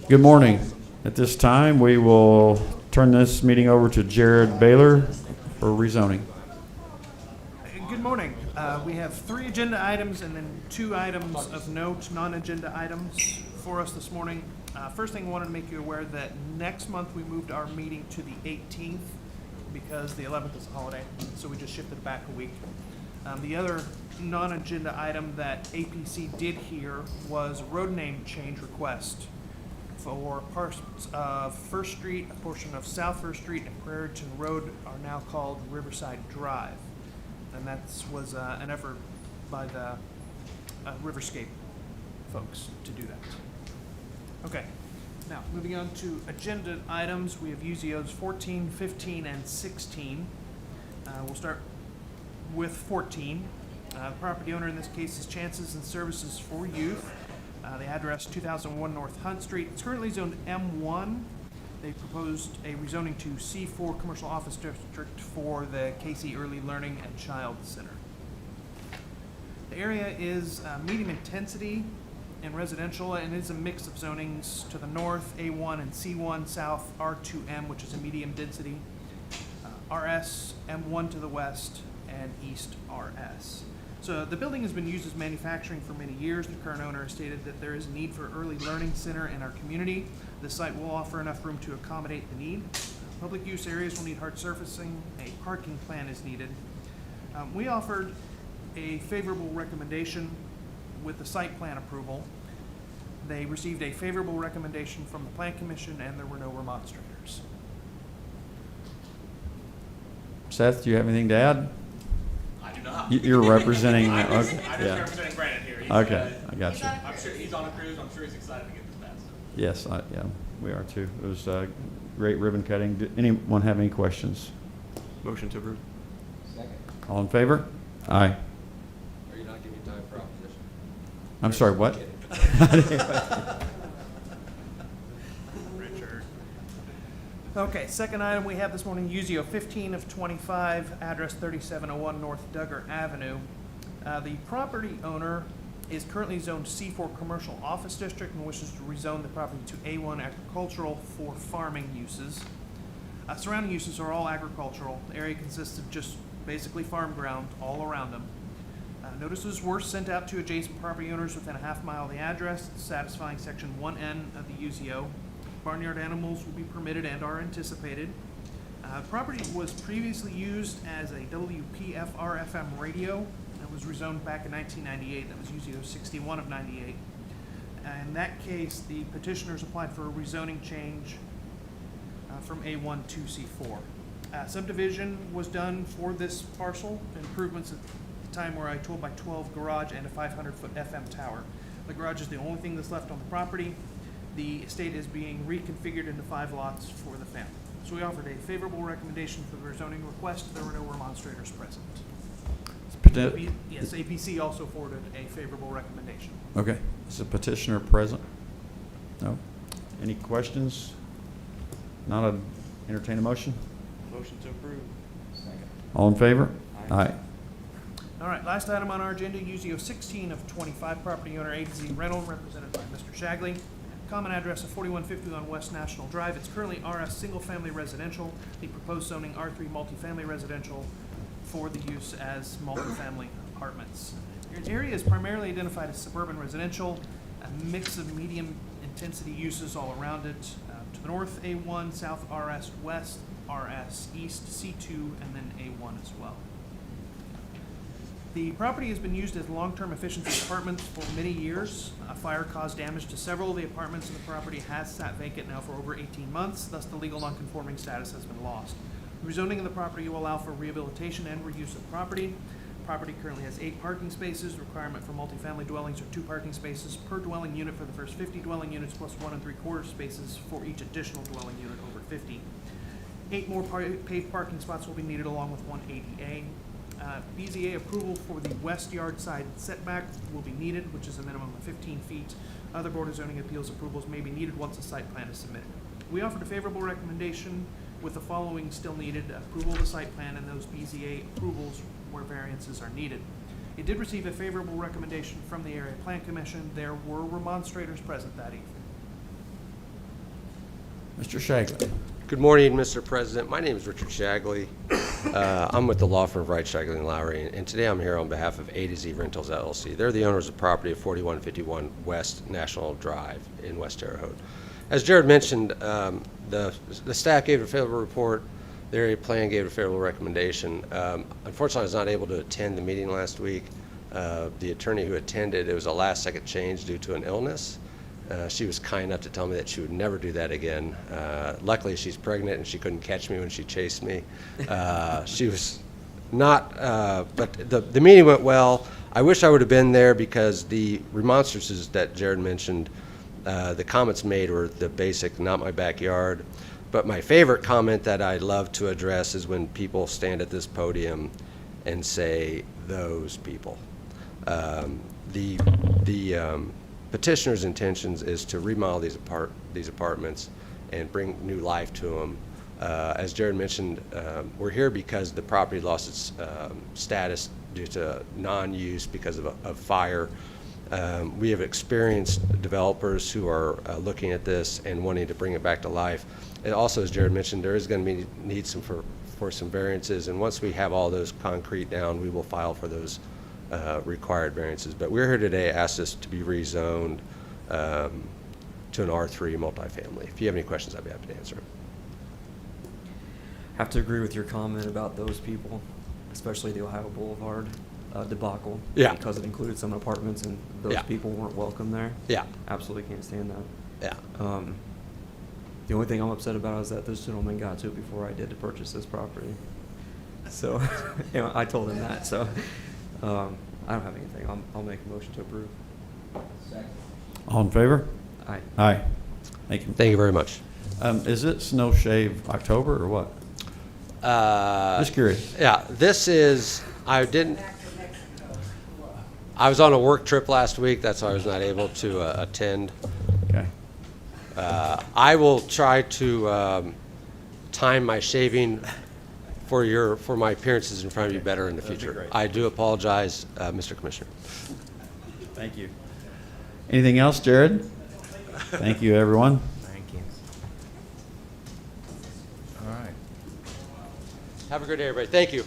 Good morning. At this time, we will turn this meeting over to Jared Baylor for rezoning. Good morning. We have 3 agenda items and then 2 items of note, non-agenda items for us this morning. First thing I wanted to make you aware that next month we moved our meeting to the 18th because the 11th is a holiday, so we just shifted it back a week. The other non-agenda item that APC did hear was road name change request for parts of First Street, a portion of South First Street and Prairieton Road are now called Riverside Drive. And that was an effort by the Riverscape folks to do that. Okay, now moving on to agenda items, we have UZOs 14, 15, and 16. We'll start with 14. The property owner in this case is Chances and Services for Youth. The address 2001 North Hunt Street. It's currently zoned M1. They proposed a rezoning to C4 Commercial Office District for the Casey Early Learning and Child Center. The area is medium intensity and residential, and is a mix of zonings to the north, A1 and C1, south, R2M, which is a medium density, RS, M1 to the west, and east RS. So the building has been used as manufacturing for many years. The current owner has stated that there is a need for early learning center in our community. The site will offer enough room to accommodate the need. Public use areas will need hard surfacing. A parking plan is needed. We offered a favorable recommendation with the site plan approval. They received a favorable recommendation from the Plan Commission, and there were no remonstrators. Seth, do you have anything to add? I do not. You're representing. I'm just Yeah. representing Brandon here. He's, Okay, I got you. I'm sure he's on a cruise. I'm sure he's excited to get this passed. Yes, yeah, we are too. It was great ribbon cutting. Did anyone have any questions? Motion to approve. Second. All in favor? Aye. Are you not giving time for opposition? I'm sorry, what? Richard. Okay, second item we have this morning, UZO 15 of 25, address 3701 North Duggar Avenue. The property owner is currently zoned C4 Commercial Office District and wishes to rezone the property to A1 Agricultural for farming uses. Surrounding uses are all agricultural. The area consists of just basically farm ground all around them. Notices were sent out to adjacent property owners within a half mile of the address, satisfying section 1N of the UZO. Barnyard animals will be permitted and are anticipated. Property was previously used as a WPFR FM radio. It was rezoned back in 1998. That was UZO 61 of 98. In that case, the petitioners applied for a rezoning change from A1 to C4. Subdivision was done for this parcel. Improvements at the time were a 12 by 12 garage and a 500-foot FM tower. The garage is the only thing that's left on the property. The estate is being reconfigured into 5 lots for the family. So we offered a favorable recommendation for the rezoning request. There were no remonstrators present. Yes, APC also forwarded a favorable recommendation. Okay, is the petitioner present? No? Any questions? Not entertain a motion? Motion to approve. Second. All in favor? Aye. All right, last item on our agenda, UZO 16 of 25, property owner A to Z Rental, represented by Mr. Shagley. Common address of 4151 West National Drive. It's currently RS Single Family Residential. The proposed zoning R3 Multifamily Residential for the use as multifamily apartments. Your area is primarily identified as suburban residential, a mix of medium intensity uses all around it. To the north, A1, south RS, west RS, east C2, and then A1 as well. The property has been used as long-term efficiency apartments for many years. A fire caused damage to several of the apartments, and the property has sat vacant now for over 18 months, thus the legal non-conforming status has been lost. Rezoning of the property will allow for rehabilitation and reuse of the property. The property currently has 8 parking spaces. Requirement for multifamily dwellings are 2 parking spaces per dwelling unit for the first 50 dwelling units, plus 1 3/4 spaces for each additional dwelling unit over 50. 8 more paved parking spots will be needed along with 1 ADA. BZA approval for the west yard side setback will be needed, which is a minimum of 15 feet. Other Board of Zoning Appeals approvals may be needed once a site plan is submitted. We offered a favorable recommendation with the following still needed: approval of the site plan and those BZA approvals where variances are needed. It did receive a favorable recommendation from the Area Plan Commission. There were remonstrators present that evening. Mr. Shagley. Good morning, Mr. President. My name is Richard Shagley. I'm with the law firm of Wright, Shagley, and Lowry, and today I'm here on behalf of A to Z Rentals LLC. They're the owners of property at 4151 West National Drive in West Terre Haute. As Jared mentioned, the staff gave a favorable report. The area plan gave a favorable recommendation. Unfortunately, I was not able to attend the meeting last week. The attorney who attended, it was a last-second change due to an illness. She was kind enough to tell me that she would never do that again. Luckily, she's pregnant and she couldn't catch me when she chased me. She was not, but the meeting went well. I wish I would have been there because the remonstrances that Jared mentioned, the comments made were the basic, not my backyard. But my favorite comment that I love to address is when people stand at this podium and say, those people. The petitioner's intentions is to remodel these apartments and bring new life to them. As Jared mentioned, we're here because the property lost its status due to non-use because of fire. We have experienced developers who are looking at this and wanting to bring it back to life. And also, as Jared mentioned, there is going to be needs for some variances, and once we have all those concrete down, we will file for those required variances. But we're here today, asked us to be rezoned to an R3 multifamily. If you have any questions, I'd be happy to answer them. Have to agree with your comment about those people, especially the Ohio Boulevard debacle. Yeah. Because it included some apartments and those Yeah. people weren't welcome there. Yeah. Absolutely can't stand that. Yeah. The only thing I'm upset about is that this gentleman got to it before I did to purchase this property. So, you know, I told him that, so, I don't have anything. I'll make a motion to approve. Second. All in favor? Aye. Aye. Thank you. Thank you very much. Is it Snow Shave October or what? Just curious. Yeah, this is, I was on a work trip last week, that's why I was not able to attend. Okay. I will try to time my shaving for my appearances in front of you better in the That'd be future. great. I do apologize, Mr. Commissioner. Thank you. Anything else, Jared? Thank you, everyone. Thank you. All right. Have a great day, everybody. Thank you.